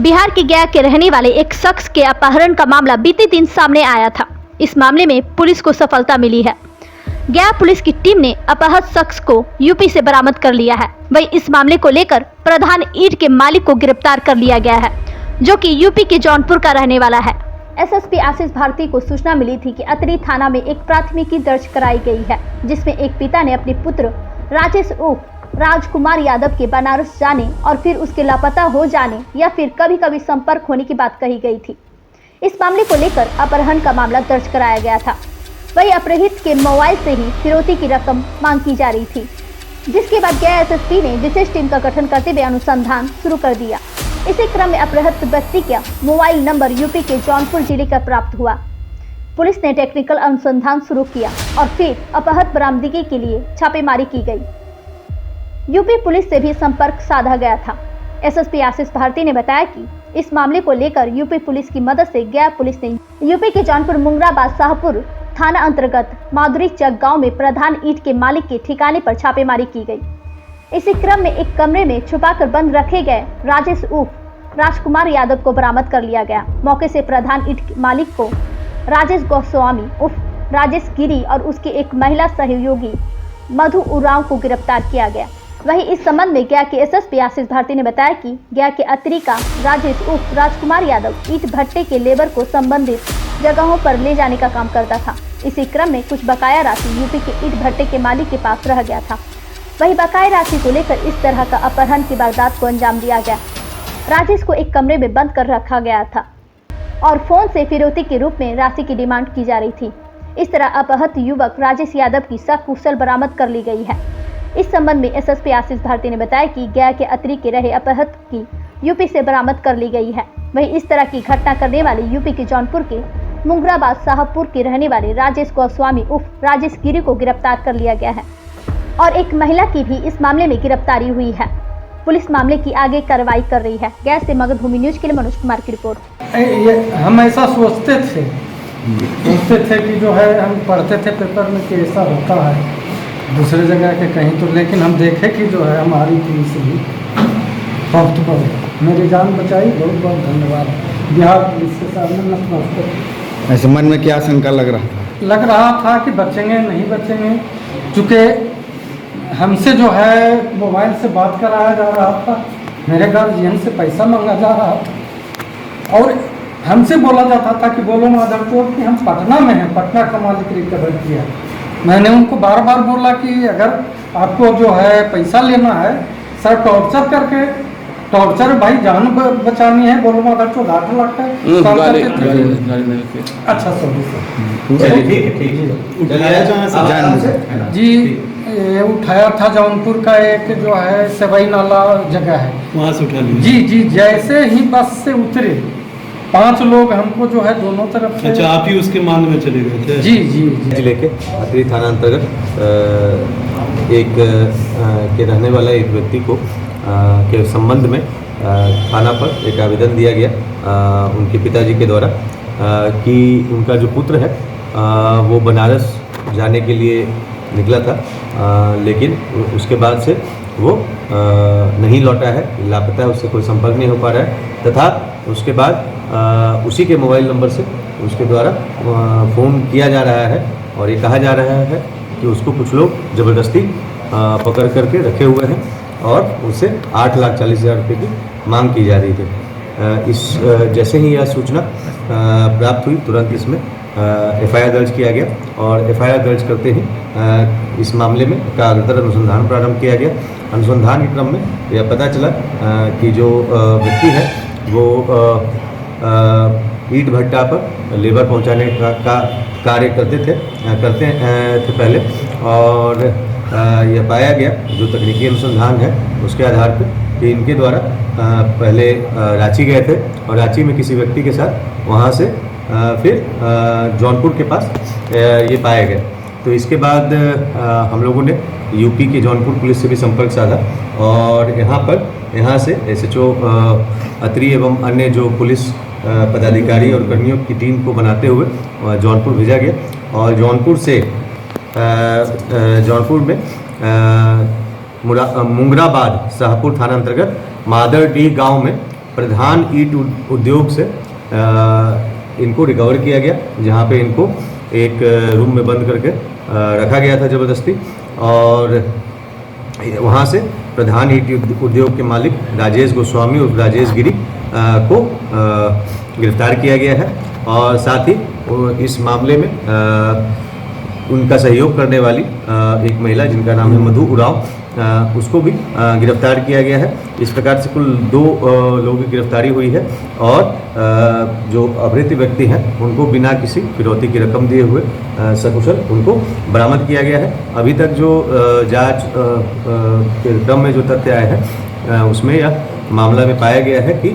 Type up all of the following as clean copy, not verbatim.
बिहार के गया के रहने वाले एक शख्स के अपहरण का मामला बीते दिन सामने आया था। इस मामले में पुलिस को सफलता मिली है। गया पुलिस की टीम ने अपहत शख्स को यूपी से बरामद कर लिया है। वही इस मामले को लेकर प्रधान ईंट के मालिक को गिरफ्तार कर लिया गया है, जो कि यूपी के जौनपुर का रहने वाला है। एसएसपी आशीष भारती को सूचना मिली थी कि अतरी थाना में एक प्राथमिकी दर्ज कराई गई है, जिसमें एक पिता ने अपने पुत्र राजेश उर्फ राजकुमार यादव के बनारस जाने और फिर उसके लापता हो जाने या फिर कभी कभी संपर्क होने की बात कही गई थी। इस मामले को लेकर अपहरण का मामला दर्ज कराया गया था। वही अपहृत के मोबाइल से ही फिरौती की रकम मांग की जा रही थी, जिसके बाद गया एसएसपी ने विशेष टीम का गठन करते हुए अनुसंधान शुरू कर दिया। इसी क्रम में अपहृत व्यक्ति का मोबाइल नंबर यूपी के जौनपुर जिले का प्राप्त हुआ। पुलिस ने टेक्निकल अनुसंधान शुरू किया और फिर अपहृत बरामदगी के लिए छापेमारी की गई। यूपी पुलिस से भी संपर्क साधा गया था। एसएसपी आशीष भारती ने बताया कि इस मामले को लेकर यूपी पुलिस की मदद से गया पुलिस ने यूपी के जौनपुर मुंगराबाद शाहपुर थाना अंतर्गत माधुरी चक गांव में प्रधान ईंट के मालिक के ठिकाने पर छापेमारी की गई। इसी क्रम में एक कमरे में छुपाकर बंद रखे गए राजेश उर्फ राजकुमार यादव को बरामद कर लिया गया। मौके से प्रधान ईंट मालिक को राजेश गोस्वामी उर्फ राजेश गिरी और उसके एक महिला सहयोगी मधु उरांव को गिरफ्तार किया गया। वहीं इस संबंध में गया के एसएसपी आशीष भारती ने बताया कि गया के अतरी का राजेश उर्फ राजकुमार यादव ईंट भट्टे के लेबर को संबंधित जगहों पर ले जाने का काम करता था। इसी क्रम में कुछ बकाया राशि यूपी के ईंट भट्टे के मालिक के पास रह गया था। वही बकाया राशि को लेकर इस तरह का अपहरण की वारदात को अंजाम दिया गया। राजेश को एक कमरे में बंद कर रखा गया था और फोन से फिरौती के रूप में राशि की डिमांड की जा रही थी। इस तरह अपहत युवक राजेश यादव की सकुशल बरामद कर ली गई है। इस संबंध में एसएसपी आशीष भारती ने बताया कि गया के अतरी के रहे अपहत की यूपी से बरामद कर ली गई है। वहीं इस तरह की घटना करने वाले यूपी के जौनपुर के मुंगराबाद शाहपुर के रहने वाले राजेश गोस्वामी उर्फ राजेश गिरी को गिरफ्तार कर लिया गया है और एक महिला की भी इस मामले में गिरफ्तारी हुई है। पुलिस मामले की आगे कार्रवाई कर रही है। गया से मगध भूमि न्यूज के लिए मनोज कुमार की रिपोर्ट। हम ऐसा सोचते थे कि जो है हम पढ़ते थे पेपर में कि ऐसा होता है दूसरे जगह के कहीं, तो लेकिन हम देखे कि जो है हमारी पुलिस भी बहुत बहुत मेरी जान बचाई। बहुत बहुत धन्यवाद बिहार पुलिस के सामने नतमस्तक। ऐसे मन में क्या शंका लग रहा था कि बचेंगे नहीं बचेंगे, चूँकि हमसे जो है मोबाइल से बात कराया जा रहा था, मेरे गार्जियन से पैसा मांगा जा रहा था और हमसे बोला जाता था कि बोलो माधव चौक कि हम पटना में हैं, पटना का मालिक रिकवर किया। मैंने उनको बार बार बोला कि अगर आपको जो है पैसा लेना है सर, टॉर्चर करके टॉर्चर भाई जान बचानी है, बोलो माधव चौक 8 लाख है। अच्छा सॉरी जी, ये उठाया था जौनपुर का एक जो है सवाई नाला जगह है, वहाँ से उठा लिया। जी, जैसे ही बस से उतरे 5 लोग हमको जो है दोनों तरफ से। अच्छा, आप ही उसके मान में चले गए थे? जी। जिले के अतरी थाना अंतर्गत एक के रहने वाला एक व्यक्ति को के संबंध में थाना पर एक आवेदन दिया गया उनके पिताजी के द्वारा कि उनका जो पुत्र है वो बनारस जाने के लिए निकला था, लेकिन उसके बाद से वो नहीं लौटा है, लापता है, उससे कोई संपर्क नहीं हो पा रहा है तथा उसके बाद उसी के मोबाइल नंबर से उसके द्वारा फ़ोन किया जा रहा है और ये कहा जा रहा है कि उसको कुछ लोग ज़बरदस्ती पकड़ करके रखे हुए हैं और उससे 8,40,000 रुपये की मांग की जा रही थी। इस जैसे ही यह सूचना प्राप्त हुई तुरंत इसमें एफआईआर दर्ज किया गया और एफआईआर दर्ज करते ही इस मामले में का अग्रतर अनुसंधान प्रारंभ किया गया। अनुसंधान के क्रम में यह पता चला कि जो व्यक्ति है वो ईंट भट्टा पर लेबर पहुंचाने का कार्य करते थे पहले और यह पाया गया जो तकनीकी अनुसंधान है उसके आधार पर कि इनके द्वारा पहले रांची गए थे और रांची में किसी व्यक्ति के साथ वहां से फिर जौनपुर के पास ये पाए गए। तो इसके बाद हम लोगों ने यूपी के जौनपुर पुलिस से भी संपर्क साधा और यहाँ से एसएचओ अतरी एवं अन्य जो पुलिस पदाधिकारी और कर्मियों की टीम को बनाते हुए जौनपुर भेजा गया और जौनपुर में मुंगराबाद शाहपुर थाना अंतर्गत मादरडीह गांव में प्रधान ईट उद्योग से इनको रिकवर किया गया, जहाँ पे इनको एक रूम में बंद करके रखा गया था ज़बरदस्ती, और वहाँ से प्रधान ईट उद्योग के मालिक राजेश गोस्वामी और राजेश गिरी को गिरफ्तार किया गया है। और साथ ही इस मामले में उनका सहयोग करने वाली एक महिला जिनका नाम है मधु उराव, उसको भी गिरफ्तार किया गया है। इस प्रकार से कुल 2 लोगों की गिरफ्तारी हुई है, और जो अपहृत व्यक्ति हैं उनको बिना किसी फिरौती की रकम दिए हुए सकुशल उनको बरामद किया गया है। अभी तक जो जांच के क्रम में जो तथ्य आए हैं उसमें यह मामला में पाया गया है कि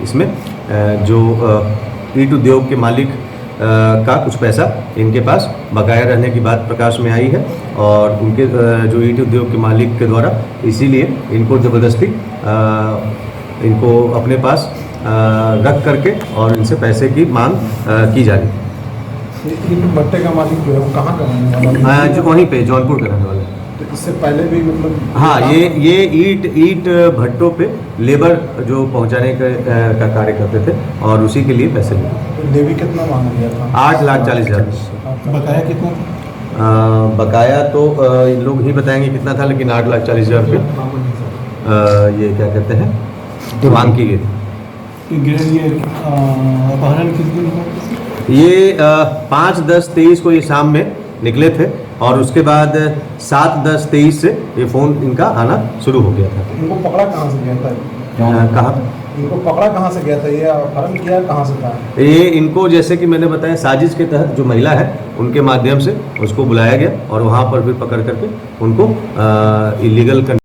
इसमें जो ईट उद्योग के मालिक का कुछ पैसा इनके पास बकाया रहने की बात प्रकाश में आई है, और उनके जो ईट उद्योग के मालिक के द्वारा इसीलिए इनको ज़बरदस्ती इनको अपने पास रख करके और इनसे पैसे की मांग की जा रही है। भट्टे का मालिक जो है वो कहाँ का रहने वाला है? जो वहीं पे जौनपुर के रहने वाले हैं। तो इससे पहले भी मतलब हाँ, ये ईट भट्टों पे लेबर जो पहुंचाने का कार्य करते थे, और उसी के लिए पैसे लेते। लेवी कितना मांगा गया था? 8,40,000। बकाया कितना था? बकाया तो इन लोग ही बताएंगे कितना था, लेकिन 8,40,000 रुपये ये क्या कहते हैं मांग की गई थी। ये अपहरण किस दिन हुआ? ये 5/10/23 को ये शाम में निकले थे, और उसके बाद 7/10/23 से ये फ़ोन इनका आना शुरू हो गया था। इनको पकड़ा कहाँ से गया था? कहाँ इनको पकड़ा कहाँ से गया था? ये अपहरण किया कहाँ से था? ये इनको जैसे कि मैंने बताया साजिश के तहत जो महिला है उनके माध्यम से उसको बुलाया गया, और वहाँ पर फिर पकड़ करके उनको इलीगल